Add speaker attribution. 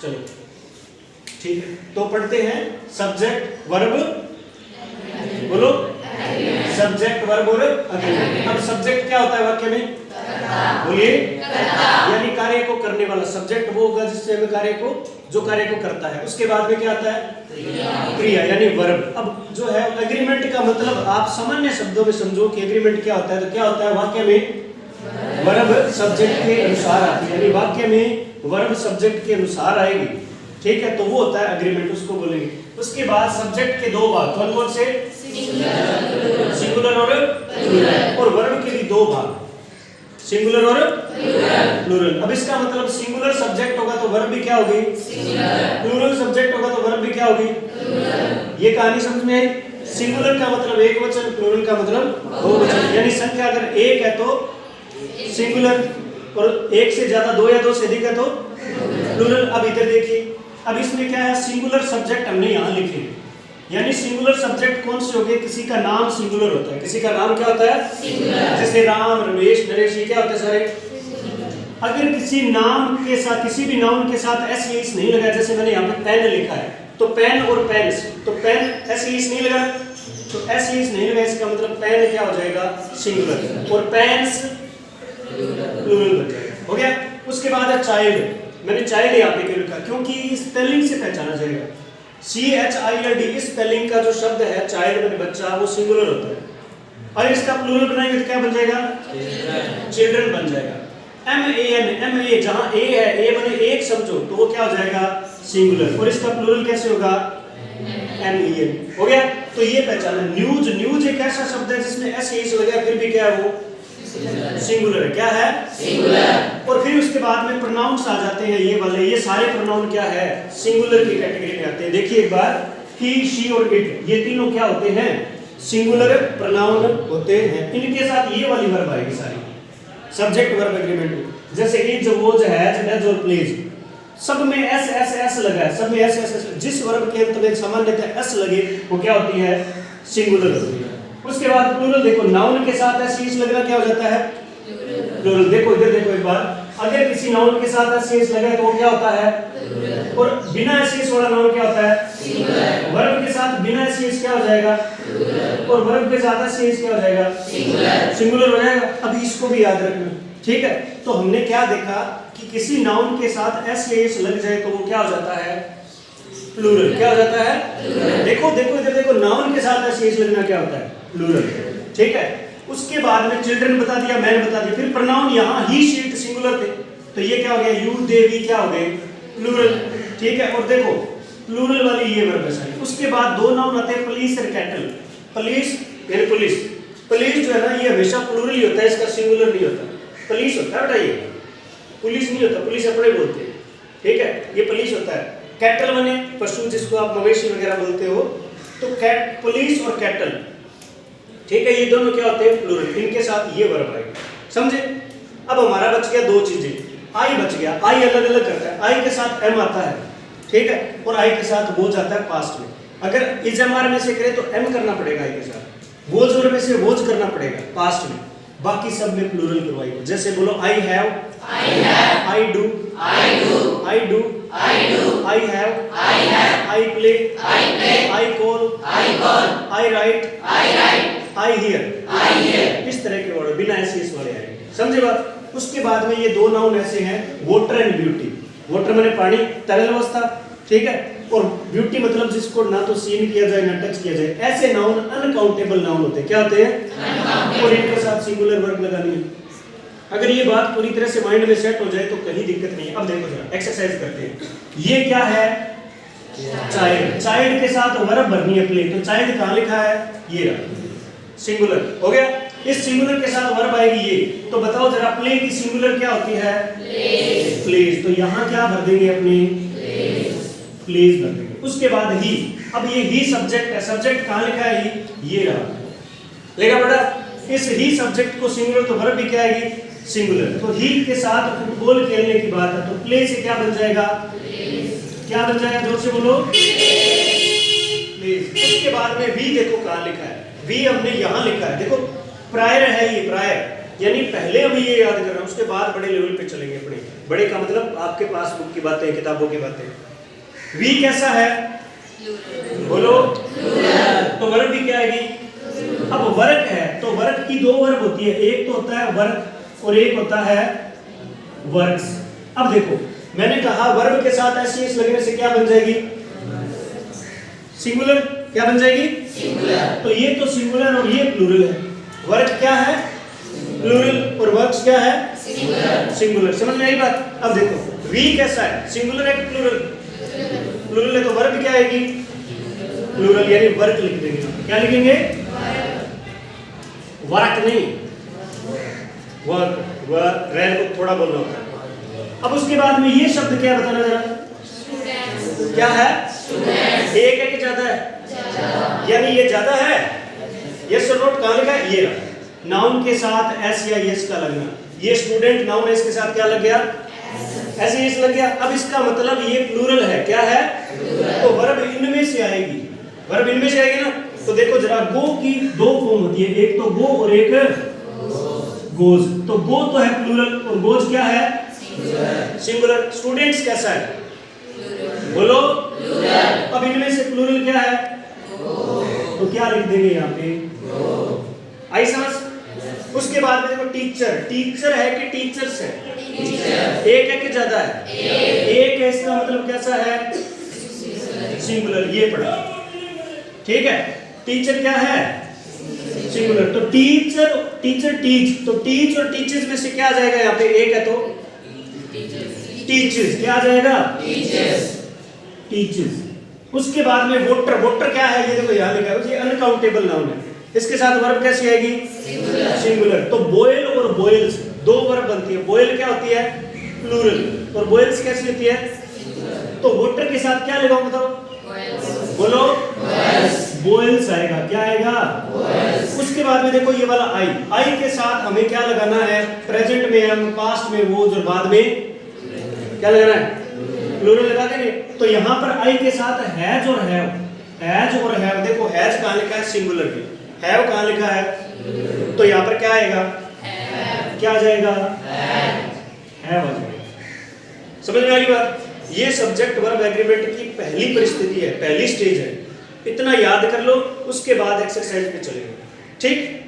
Speaker 1: चलो ठीक है, तो पढ़ते हैं सब्जेक्ट वर्ब, बोलो सब्जेक्ट वर्ब और एग्रीमेंट। अब सब्जेक्ट क्या होता है वाक्य में, बोलिए, यानी कार्य को करने वाला। सब्जेक्ट वो होगा जिससे हमें कार्य को, जो कार्य को करता है। उसके बाद में क्या आता है, क्रिया यानी वर्ब। अब जो है एग्रीमेंट का मतलब आप सामान्य शब्दों में समझो कि एग्रीमेंट क्या होता है। तो क्या होता है, वाक्य में वर्ब सब्जेक्ट के अनुसार आती है, यानी वाक्य में वर्ब सब्जेक्ट के अनुसार आएगी, ठीक है, तो वो होता है एग्रीमेंट, उसको बोलेंगे। उसके बाद सब्जेक्ट के दो भाग, कौन कौन से, सिंगुलर और प्लूरल, और वर्ब के भी दो भाग, सिंगुलर और प्लूरल। अब इसका मतलब सिंगुलर सब्जेक्ट होगा तो वर्ब भी क्या होगी, प्लूरल सब्जेक्ट होगा तो वर्ब भी क्या होगी। ये कहानी समझ में आई। सिंगुलर का मतलब एक वचन, प्लूरल का मतलब बहुवचन, यानी संख्या अगर एक है तो सिंगुलर, और एक से ज्यादा, दो या दो से अधिक है तो प्लूरल। अब इधर देखिए, अब इसमें क्या है, सिंगुलर सब्जेक्ट हमने यहाँ लिखे, यानी सिंगुलर सब्जेक्ट कौन से हो गए, किसी का नाम सिंगुलर होता है, किसी का नाम क्या होता है सिंगुलर, जैसे राम, रमेश, नरेश, ये क्या होते हैं सारे। अगर किसी नाम के साथ, किसी भी नाउन के साथ एस एस नहीं लगा, जैसे मैंने यहाँ पे पेन लिखा है, तो पेन और पेन्स, तो पेन एस एस नहीं लगा, तो एस एस नहीं लगा, इसका मतलब पेन क्या हो जाएगा, सिंगुलर, और पेन्स प्लूरल बन जाएगा। हो गया। उसके बाद है चाइल्ड, मैंने चाइल्ड यहाँ पे क्यों लिखा, क्योंकि स्पेलिंग से पहचाना जाएगा। CHILD इस स्पेलिंग का जो शब्द है चाइल्ड में बच्चा, वो सिंगुलर होता है, और इसका प्लूरल बनाएंगे तो क्या बन जाएगा, चिल्ड्रन बन जाएगा। MAN जहाँ A है, A बने एक समझो, तो वो क्या हो जाएगा, सिंगुलर, और इसका प्लूरल कैसे होगा, MEN। हो गया। तो ये पहचाना। न्यूज, न्यूज एक ऐसा शब्द है जिसमें SH लगा फिर भी क्या है, वो सिंगुलर है, क्या है सिंगुलर। और फिर उसके बाद में प्रोनाउंस आ जाते हैं, ये वाले, ये सारे प्रोनाउन क्या है, सिंगुलर की कैटेगरी में आते हैं। देखिए एक बार, ही, शी और इट, ये तीनों क्या होते हैं, सिंगुलर प्रोनाउन होते हैं। इनके साथ ये वाली वर्ब आएगी सारी, सब्जेक्ट वर्ब एग्रीमेंट। जैसे इज, वोज, हैज, डज और प्लेज, सब में एस एस एस लगा है, सब में एस एस एस। जिस वर्ब के अंत में सामान्यतः एस लगे वो क्या होती है, सिंगुलर होती है। उसके बाद प्लूरल, देखो नाउन के साथ एस एस लगना क्या हो जाता है, प्लूरल। देखो इधर देखो एक बार, अगर किसी नाउन के साथ एस एस लगे तो वो क्या होता है, और बिना एस एस वाला नाउन क्या होता है, सिंगुलर। वर्ब के साथ बिना एस एस क्या हो जाएगा, और वर्ब के साथ एस एस क्या हो जाएगा, सिंगुलर हो जाएगा। अभी इसको भी याद रखना, ठीक है। तो हमने क्या देखा कि किसी नाउन के साथ एस एस लग जाए तो वो क्या हो जाता है, प्लूरल। क्या हो जाता है, देखो देखो इधर देखो, नाउन के साथ एस एस लगना क्या होता है, प्लूरल, ठीक है। उसके बाद में चिल्ड्रन बता दिया, मैन बता दिया, फिर प्रोनाउन यहाँ ही, शी, सिंगुलर थे, तो ये क्या हो गया, यू, दे, वी क्या हो गए, प्लूरल, ठीक है। और देखो प्लूरल वाली ये वर्ब है सारी। उसके बाद दो नाउन आते हैं, पुलिस और कैटल। पुलिस यानी पुलिस, पुलिस जो है ना ये हमेशा प्लूरल ही होता है, इसका सिंगुलर नहीं होता। पुलिस होता है बेटा, ये पुलिस नहीं होता, पुलिस अपने बोलते हैं, ठीक है, ये पुलिस होता है। कैटल माने पशु, जिसको आप मवेशी वगैरह बोलते हो, तो कैट, पुलिस और कैटल, ठीक है, ये दोनों क्या होते हैं, प्लूरल। इनके साथ ये वर्ब आएगा, समझे। अब हमारा बच गया दो चीजें, आई बच गया, आई अलग अलग करता है, आई के साथ एम आता है, ठीक है, और आई के साथ वोज आता है पास्ट में। अगर इजमार में से करें तो एम करना पड़ेगा आई के साथ, वोज में से वोज करना पड़ेगा पास्ट में, बाकी सब में प्लूरल करवाइए। जैसे बोलो I have, I do, I have, I play, I call, I right, I hear, इस तरह के वर्ड बिना ऐसे इस वाले आएंगे, समझे बात। उसके बाद में ये दो नाउन ऐसे हैं, वाटर एंड ब्यूटी। वाटर माने पानी, तरल अवस्था, ठीक है, और ब्यूटी मतलब जिसको ना तो सीन किया जाए ना टच किया जाए, ऐसे नाउन अनकाउंटेबल नाउन होते हैं। क्या होते हैं, और इनके साथ सिंगुलर वर्ब लगानी है। अगर ये बात पूरी तरह से माइंड में सेट हो जाए तो कहीं दिक्कत नहीं है। अब देखो जरा एक्सरसाइज करते हैं। ये क्या है, चाइल्ड, चाइल्ड के साथ वर्ब भरनी है प्ले, तो चाइल्ड कहाँ लिखा है, ये रहा, सिंगुलर हो गया। इस सिंगुलर के साथ वर्ब आएगी ये, तो बताओ जरा प्ले की सिंगुलर क्या होती है, प्लेज। तो यहाँ क्या भर देंगे अपनी, प्लेज भर देंगे। उसके बाद ही, अब ये ही सब्जेक्ट है, सब्जेक्ट कहाँ लिखा है, ही, ये रहा, लेगा बेटा। इस ही सब्जेक्ट को सिंगुलर तो वर्ब भी क्या आएगी, सिंगुलर। तो ही के साथ फुटबॉल खेलने की बात है, तो प्ले से क्या बन जाएगा, क्या बन जाएगा, जोर से बोलो, प्लेज। उसके बाद में वी देखो कहाँ लिखा है, वी हमने यहाँ लिखा है, देखो प्रायर है, ये प्रायर, यानी पहले हम ये याद कर रहे हैं, उसके बाद बड़े लेवल पे चलेंगे अपने। बड़े का मतलब आपके पास बुक की बातें, किताबों की बातें। वी कैसा है? बोलो। तो वर्ब भी क्या आएगी? अब वर्क है तो वर्क की दो वर्ब होती है, एक तो होता है वर्क और एक होता है वर्क्स। अब देखो मैंने कहा वर्ब के साथ एस लगने से क्या बन जाएगी? सिंगुलर। क्या बन जाएगी? सिंगुलर। तो ये तो सिंगुलर और ये प्लूरल है। वर्क क्या है? प्लूरल। और वर्क्स क्या है? सिंगुलर। सिंगुलर। समझ में आई बात? अब देखो वी कैसा है? सिंगुलर है कि प्लूरल? प्लूरल है तो वर्ब क्या आएगी? प्लूरल, यानी वर्क लिख देंगे। क्या लिखेंगे? वर्क नहीं, वर्क। वर्क रैन को थोड़ा बोलना होता है। अब उसके बाद में ये शब्द क्या बताना जरा? क्या है? एक है कि ज्यादा है? यानी ये ज्यादा है। यस और नोट कहां लिखा है? ये रहा। नाउन के साथ एस या यस का लगना। ये स्टूडेंट नाउन है, इसके साथ क्या लग गया? एस यस लग गया। अब इसका मतलब ये प्लूरल है। क्या है? तो वर्ब इनमें से आएगी। वर्ब इनमें से आएगी ना। तो देखो जरा, गो की दो फॉर्म होती है, एक तो गो और एक गोज। तो गो तो है प्लूरल और गोज क्या है? सिंगुलर। स्टूडेंट्स कैसा है? बोलो। अब इनमें से प्लूरल क्या है? तो क्या लिख देंगे यहाँ पे? आई समझ? उसके बाद में देखो टीचर। टीचर है कि टीचर्स है? एक है कि ज्यादा है? एक है। इसका मतलब कैसा है? सिंगुलर। ये पढ़ा, ठीक है। टीचर क्या है? सिंगुलर। तो टीचर, टीचर टीच। तो टीच और टीचर्स में से क्या आ जाएगा यहाँ पे? एक है तो टीचर्स। क्या आ जाएगा? टीचर्स। उसके बाद में वोटर। वोटर क्या है? ये देखो यहाँ लिखा है, ये अनकाउंटेबल नाउन है। इसके साथ वर्ब कैसी आएगी? सिंगुलर। तो बोयल और बोयल्स दो वर्ब बनती है। बोयल क्या होती है? प्लूरल। और बोयल्स कैसी होती है? तो वोटर के साथ क्या लगाऊं बताओ? बोलो। बोयल्स आएगा। क्या आएगा? उसके बाद में देखो ये वाला आई। आई के साथ हमें क्या लगाना है? प्रेजेंट में हम, पास्ट में वो, और बाद में क्या लगाना है? प्लूरल लगा देंगे। तो यहाँ पर आई के साथ हैज और हैव। हैज और हैव। देखो हैज कहाँ लिखा है? सिंगुलर में। हैव कहाँ लिखा है? तो यहाँ पर क्या आएगा? क्या आ जाएगा? हैव आ जाएगा। समझ में आ गई बात? ये सब्जेक्ट वर्ब एग्रीमेंट की पहली परिस्थिति है, पहली स्टेज है। इतना याद कर लो, उसके बाद एक्सरसाइज पे चलेंगे। ठीक।